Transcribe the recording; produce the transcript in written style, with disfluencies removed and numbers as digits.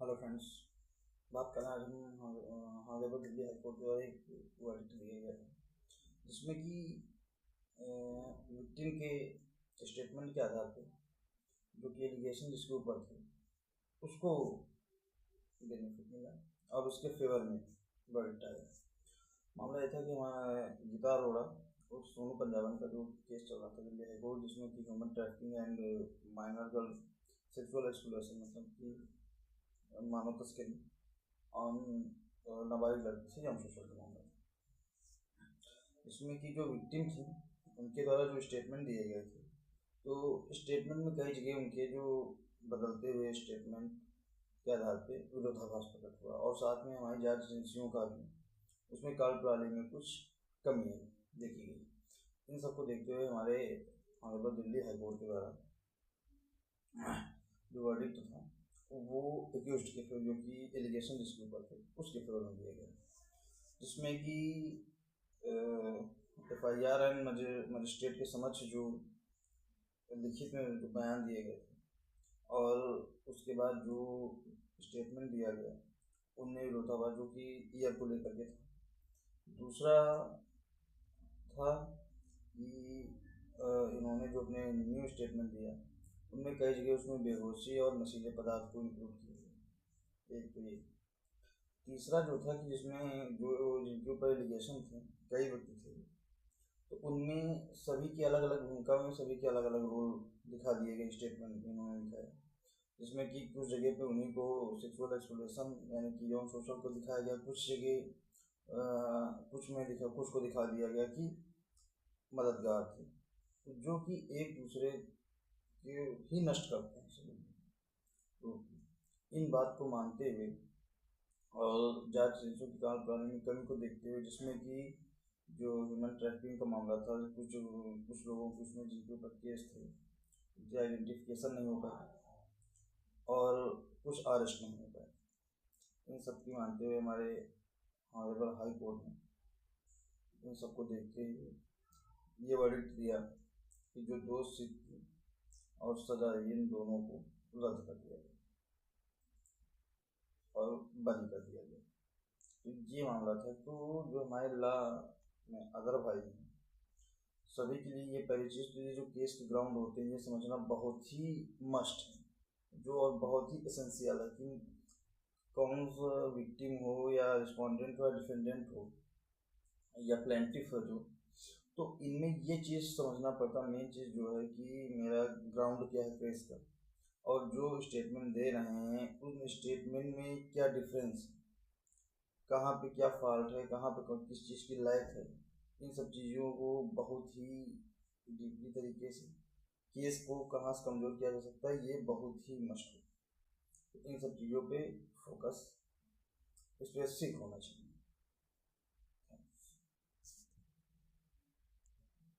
Hello friends. बात करना आज हम हॉनरेबल दिल्ली हाई कोर्ट द्वारा एक वर्डिक्ट दिया गया है जिसमें कि विक्टिम के स्टेटमेंट के आधार पर जो कि एलिगेशन जिसके ऊपर थे उसको बेनिफिट मिला और उसके फेवर में वर्डिक्ट आया। मामला यह था कि हमारा गीता अरोड़ा और सोनू पंजाबन का जो केस चल रहा था दिल्ली हाई कोर्ट, जिसमें कि human trafficking and minor girl sexual exploitation, मतलब कि मानव तस्करी ऑन नाबालिग लड़की से यौन शोषण का मामला था। इसमें कि जो विक्टिम थी उनके द्वारा जो स्टेटमेंट दिए गए थे, तो स्टेटमेंट में कई जगह उनके जो बदलते हुए स्टेटमेंट के आधार पे विरोधाभास प्रकट हुआ और साथ में हमारी जांच एजेंसियों का भी उसमें कार्यप्रणाली में कुछ कमी देखी गई। इन सबको देखते हुए हमारे ऑनरेबल दिल्ली हाई कोर्ट के द्वारा जो वर्डिक्ट था वो एक्यूज्ड के फेवर, जो कि एलिगेशन जिसके ऊपर थे उसके फेवर में दिया गया, जिसमें कि FIR एंड मजिस्ट्रेट के समक्ष जो लिखित में जो बयान दिए गए थे और उसके बाद जो स्टेटमेंट दिया गया उनमें विरोधाभास जो कि ईयर को लेकर के था। दूसरा था कि इन्होंने जो अपने न्यू स्टेटमेंट दिया उनमें कई जगह उसमें बेहोशी और नशीले पदार्थ को इंक्लूड किए। एक तो ये तीसरा जो था कि जिसमें जो जिनके ऊपर एलिगेशन थे कई व्यक्ति थे, तो उनमें सभी की अलग अलग भूमिका में सभी के अलग अलग रोल दिखा दिए गए स्टेटमेंट में इन्होंने दिखाया, जिसमें कि कुछ जगह पे उन्हीं को सेक्सुअल एक्सप्लॉयटेशन यानी कि यौन शोषण को दिखाया गया, कुछ जगह कुछ को दिखा दिया गया कि मददगार थे, जो कि एक दूसरे के ही नष्ट करते हैं सभी। तो इन बात को मानते हुए और जांच एजेंसियों की कार्यप्रणाली में कमी को देखते हुए, जिसमें कि जो ह्यूमन ट्रैफिकिंग का मामला था, कुछ लोगों को उसमें जिनके ऊपर केस थे उनकी आइडेंटिफिकेशन नहीं हो पाई और कुछ अरेस्ट नहीं हो पाए, इन सब की मानते हुए हमारे ऑनरेबल हाई कोर्ट ने इन सबको देखते हुए ये वर्डिक्ट दिया कि जो दोष सिद्ध थी और सजा इन दोनों को रद्द कर दिया गया और बरी कर दिया गया। तो ये मामला था। तो जो हमारे लॉ में अदर भाई हैं सभी के लिए ये पहली चीज़, तो ये जो केस के ग्राउंड होते हैं ये समझना बहुत ही मस्ट है, जो और बहुत ही एसेंशियल है कि कौन सा विक्टिम हो या रिस्पोंडेंट हो या डिफेंडेंट हो या प्लेंटिफ हो, जो तो इनमें ये चीज़ समझना पड़ता, मेन चीज़ जो है कि मेरा ग्राउंड क्या है केस का और जो स्टेटमेंट दे रहे हैं उन स्टेटमेंट में क्या डिफरेंस, कहाँ पे क्या फॉल्ट है, कहाँ पे किस चीज़ की लैक है, इन सब चीज़ों को बहुत ही डीपली तरीके से केस को कहाँ से कमज़ोर किया जा सकता है ये बहुत ही मस्ट है। तो इन सब चीज़ों पे फोकस स्पेसिफिक होना चाहिए।